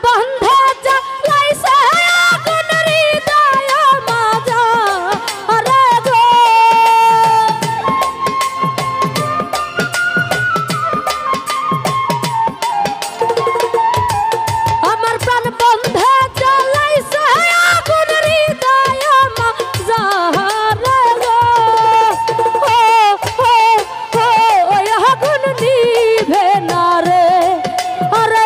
বন্ধে জ্বালাইছে আগুন হৃদয় মাজা রে গো। আমার প্রাণ বন্ধে জ্বালাইছে আগুন হৃদয় মাজা রে গো। আগুন নিভে না রে, আরে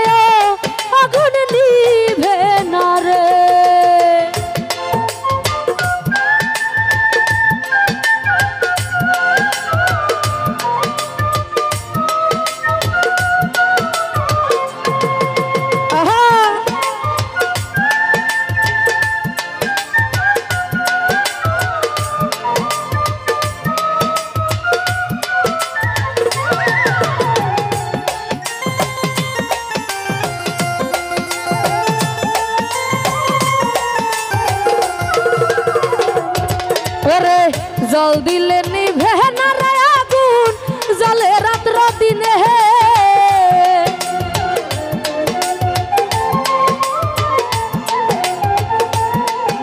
আগুন নিভে না রে। জল দিলে নিভে না রে আগুন, জলে রাত্র দিনে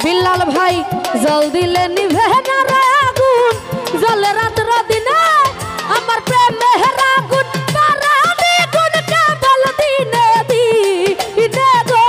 বিল্লাল ভাই। জল দিলে নিভে না রে আগুন, জলে রাত্র দিনে আমার প্রেমের আগুন পারানি গুণ কেবল দিনে দিনে গো।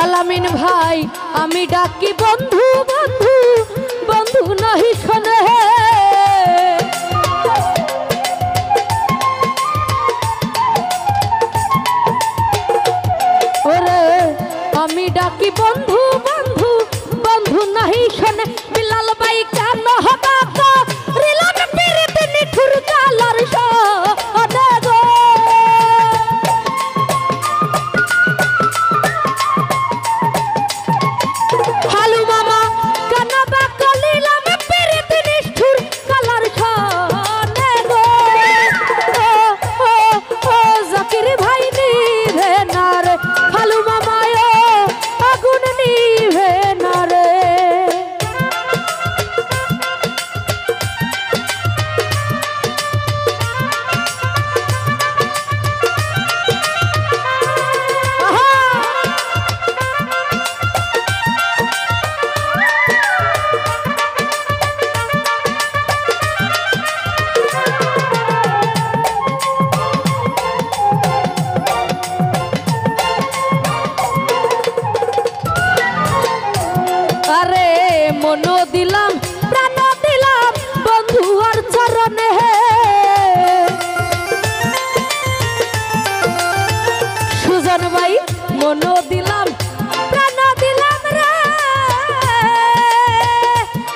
আলামিন ভাই আমি ডাকি বন্ধু বন্ধু, বন্ধু নাহি শোনে। ওরে আমি ডাকি বন্ধু বন্ধু, বন্ধু নাহি শোনে। বিলাল ভাই কেন হবা তো রিলাম পিরিতে নিঠুর কালার শোনে গো। হালু মামা কেন বা কলিলাম পিরিতে নিঠুর কালার শোনে গো। জাকির ভাই নিভে না রে, হালু মামা আগুন নিভে না রে। আরে মন দিলাম প্রাণ দিলাম বন্ধু আর চরণে। সুজন ভাই মন দিলাম প্রাণ দিলাম রে,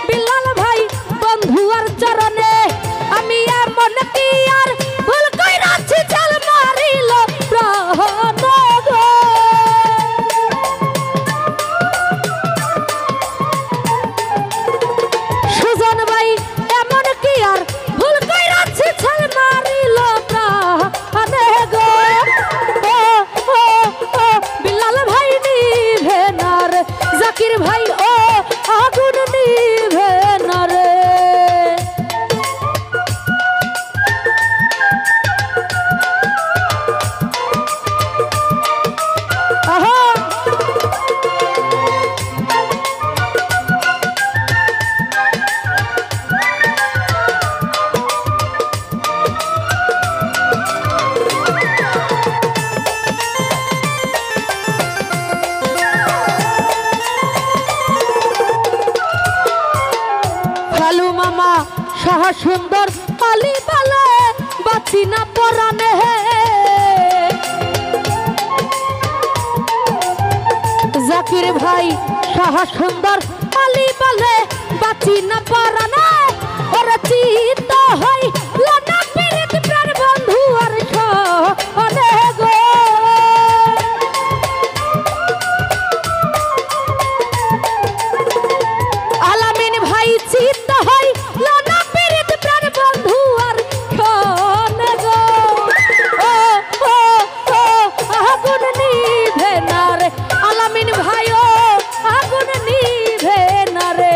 বিল্লাল ভাই বন্ধু আর চরণে। আমি এমন কি আর ভুল কইরাছি চাল মারিল প্রাণ গো। সুজন ভাই এমন কি আর ভুল কইরাছি চাল মারিল প্রাণ গো। বিল্লাল ভাই নিভে না রে, জাকির ভাই ও আগুন নিভে না রে। সহ সুন্দর পালি পালে বাঁচি না পরানে জাকির ভাই সহ সুন্দর পালি পালে বাঁচি না পরানে ওরে চিত হই লনা পীড়িত প্রাণ বন্ধু আর সনে গো আলামিন ভাই চিত হই লনা পীড়িত প্রাণ বন্ধু আর সনে গো ও ও ও আগুন নিভে না রে আলামিন ভাই ও আগুন নিভে না রে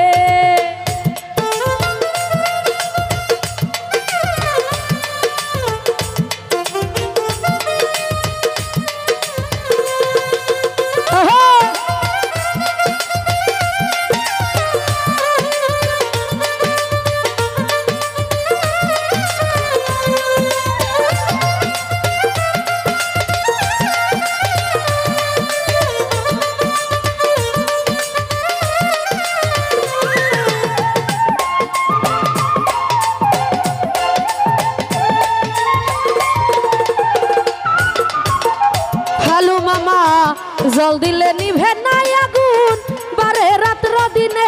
জল দিলে নিভে নাই আগুন বারে রাত্র দিনে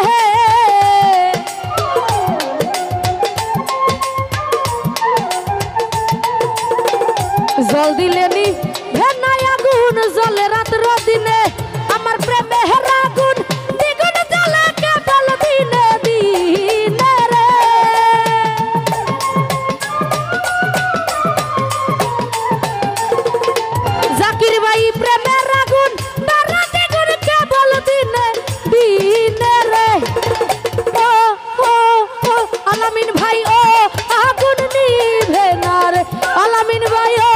জল দিলে নিভে নাই আগুন জলে রাত্র দিনে আমার প্রেমের আগুন দ্বিগুণ জ্বলে কেবল দিনে দিনে রে জাকির ভাই প্রেমের আগুন আলামিন ভাই ও আগুন নিভে না রে আলামিন ভাই ও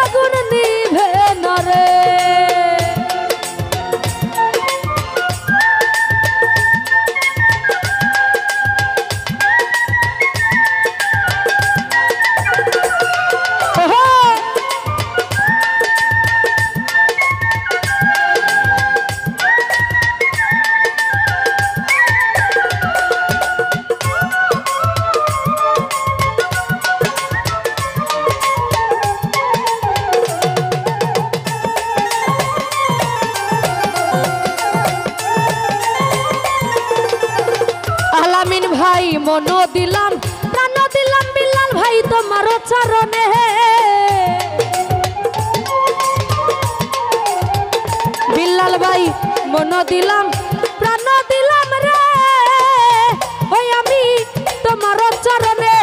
আগুন নিভে না রে আলামিন ভাই মন দিলাম প্রাণ দিলাম বিল্লাল ভাই তোমার চরণে বিল্লাল ভাই মন দিলাম প্রাণ দিলাম রে ওই আমি তোমার চরণে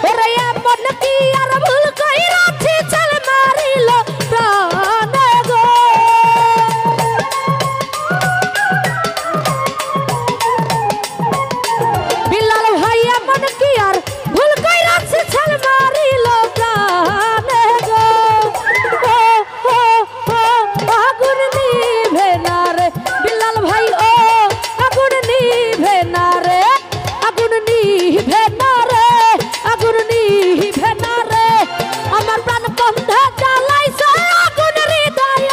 ওরে মন কি আর ভুল কইরাছি চল মারিল প্রাণ গো বিল্লাল ভাই মন কি আর ভুল কইরাছি চল মারিল প্রাণ গো ও ও ও আগুন নিভে না রে বিল্লাল ভাই ও আগুন নিভে না রে আগুন নিভে না রে আগুন নিভে না রে আমার প্রাণ বন্ধা জ্বালাইছে আগুন হৃদয়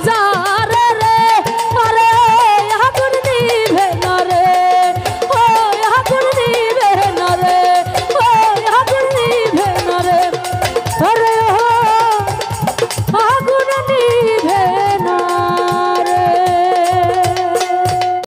যারে রে আরে আগুন নিভে না রে ও আগুন নিভে না রে ও আগুন নিভে না রে আরে